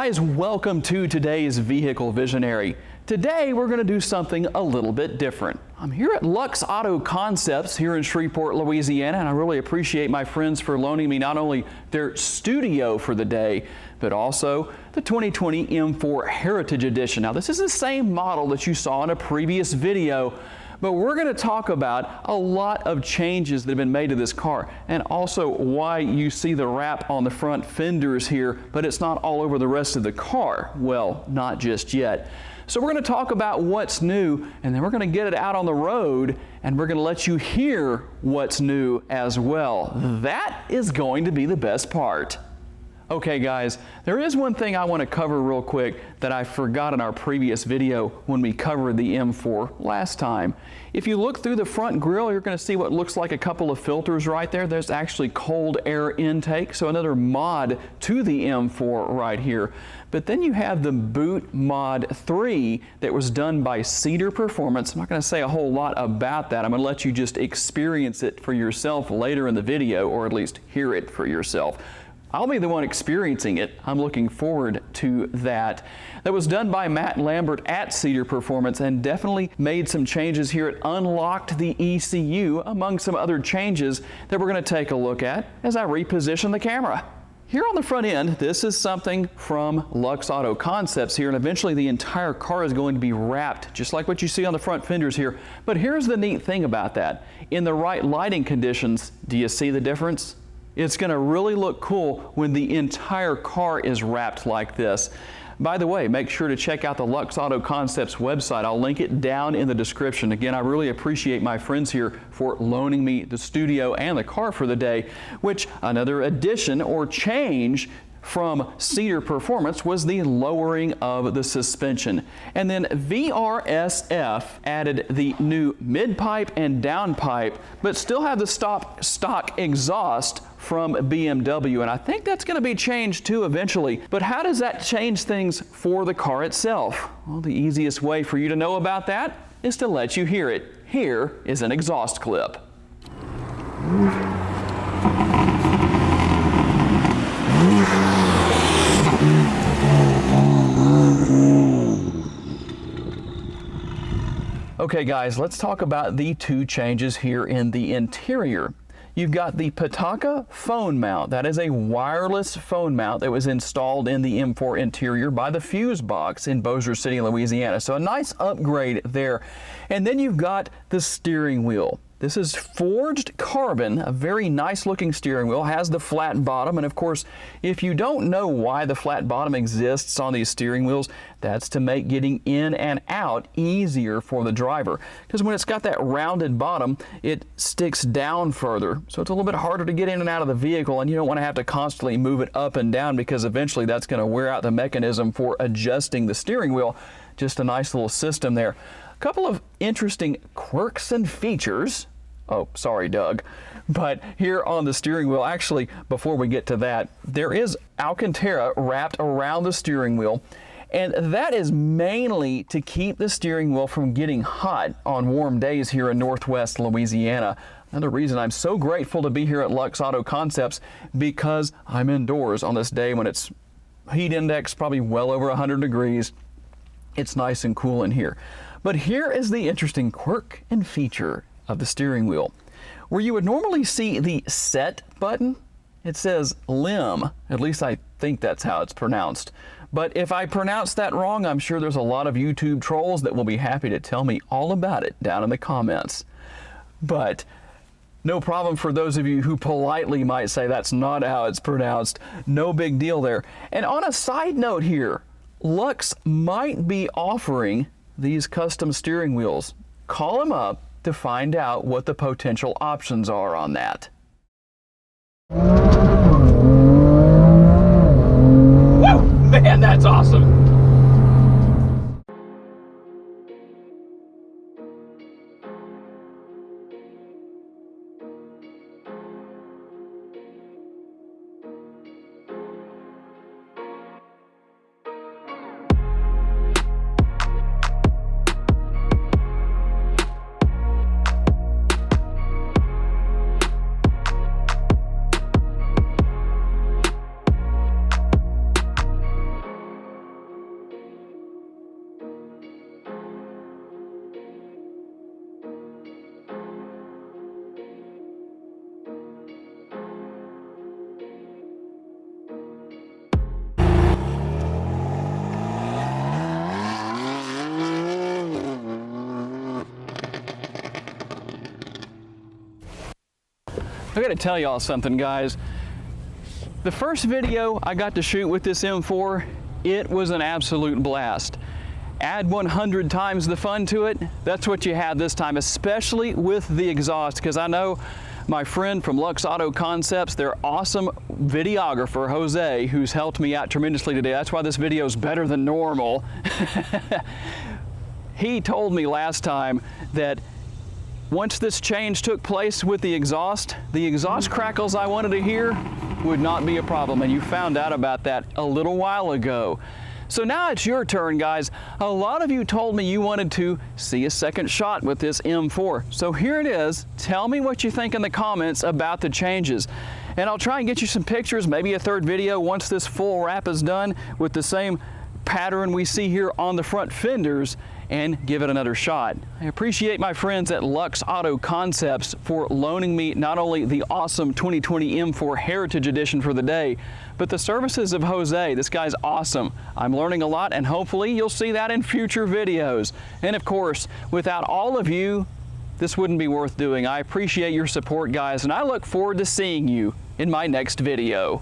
guys, welcome to today's Vehicle Visionary. Today we're going to do something a little bit different. I'm here at Luxe Auto Concepts here in Shreveport, Louisiana, and I really appreciate my friends for loaning me not only their studio for the day, but also the 2020 M4 Heritage Edition. Now this is the same model that you saw in a previous video, but we're going to talk about a lot of changes that have been made to this car, and also why you see the wrap on the front fenders here, but it's not all over the rest of the car. Well, not just yet. So we're going to talk about what's new, and then we're going to get it out on the road, and we're going to let you hear what's new as well. That is going to be the best part. Okay guys, there is one thing I want to cover real quick that I forgot in our previous video when we covered the M4 last time. If you look through the front grille, you're going to see what looks like a couple of filters right there. There's actually cold air intake, so another mod to the M4 right here. But then you have the Boot Mod 3 that was done by Cedar Performance. I'm not going to say a whole lot about that. I'm going to let you just experience it for yourself later in the video, or at least hear it for yourself. I'll be the one experiencing it. I'm looking forward to that. That was done by Matt Lambert at Cedar Performance and definitely made some changes here. It unlocked the ECU among some other changes that we're going to take a look at as I reposition the camera. Here on the front end, this is something from Luxe Auto Concepts here, and eventually the entire car is going to be wrapped, just like what you see on the front fenders here. But here's the neat thing about that. In the right lighting conditions, do you see the difference? It's going to really look cool when the entire car is wrapped like this. By the way, make sure to check out the Luxe Auto Concepts website. I'll link it down in the description. Again, I really appreciate my friends here for loaning me the studio and the car for the day, which another addition or change from Cedar Performance was the lowering of the suspension. And then VRSF added the new mid-pipe and downpipe, but still have the stock exhaust from BMW, and I think that's going to be changed too eventually. But how does that change things for the car itself? Well, the easiest way for you to know about that is to let you hear it. Here is an exhaust clip. Okay guys, let's talk about the two changes here in the interior. You've got the Pitaka phone mount. That is a wireless phone mount that was installed in the M4 interior by the Fuse Box in Bossier City, Louisiana. So a nice upgrade there. And then you've got the steering wheel. This is forged carbon, a very nice looking steering wheel, has the flat bottom, and of course, if you don't know why the flat bottom exists on these steering wheels, that's to make getting in and out easier for the driver. Because when it's got that rounded bottom, it sticks down further, so it's a little bit harder to get in and out of the vehicle, and you don't want to have to constantly move it up and down because eventually that's going to wear out the mechanism for adjusting the steering wheel. Just a nice little system there. A couple of interesting quirks and features. Oh, sorry, Doug. But here on the steering wheel, actually, before we get to that, there is Alcantara wrapped around the steering wheel, and that is mainly to keep the steering wheel from getting hot on warm days here in Northwest Louisiana. Another reason I'm so grateful to be here at Luxe Auto Concepts, because I'm indoors on this day when it's heat index probably well over 100 degrees. It's nice and cool in here. But here is the interesting quirk and feature of the steering wheel. Where you would normally see the set button, it says limb. At least I think that's how it's pronounced. But if I pronounce that wrong, I'm sure there's a lot of YouTube trolls that will be happy to tell me all about it down in the comments. But no problem for those of you who politely might say that's not how it's pronounced. No big deal there. And on a side note here, Luxe might be offering these custom steering wheels. Call them up to find out what the potential options are on that. Woo! Man, that's awesome! I gotta tell y'all something, guys. The first video I got to shoot with this M4, it was an absolute blast. Add 100 times the fun to it, that's what you had this time, especially with the exhaust, because I know my friend from Luxe Auto Concepts, their awesome videographer, Jose, who's helped me out tremendously today. That's why this video is better than normal. He told me last time that once this change took place with the exhaust crackles I wanted to hear would not be a problem, and you found out about that a little while ago. So now it's your turn, guys. A lot of you told me you wanted to see a second shot with this M4. So here it is. Tell me what you think in the comments about the changes. And I'll try and get you some pictures, maybe a third video once this full wrap is done with the same pattern we see here on the front fenders, and give it another shot. I appreciate my friends at Luxe Auto Concepts for loaning me not only the awesome 2020 M4 Heritage Edition for the day, but the services of Jose. This guy's awesome. I'm learning a lot, and hopefully you'll see that in future videos. And of course, without all of you, this wouldn't be worth doing. I appreciate your support, guys, and I look forward to seeing you in my next video.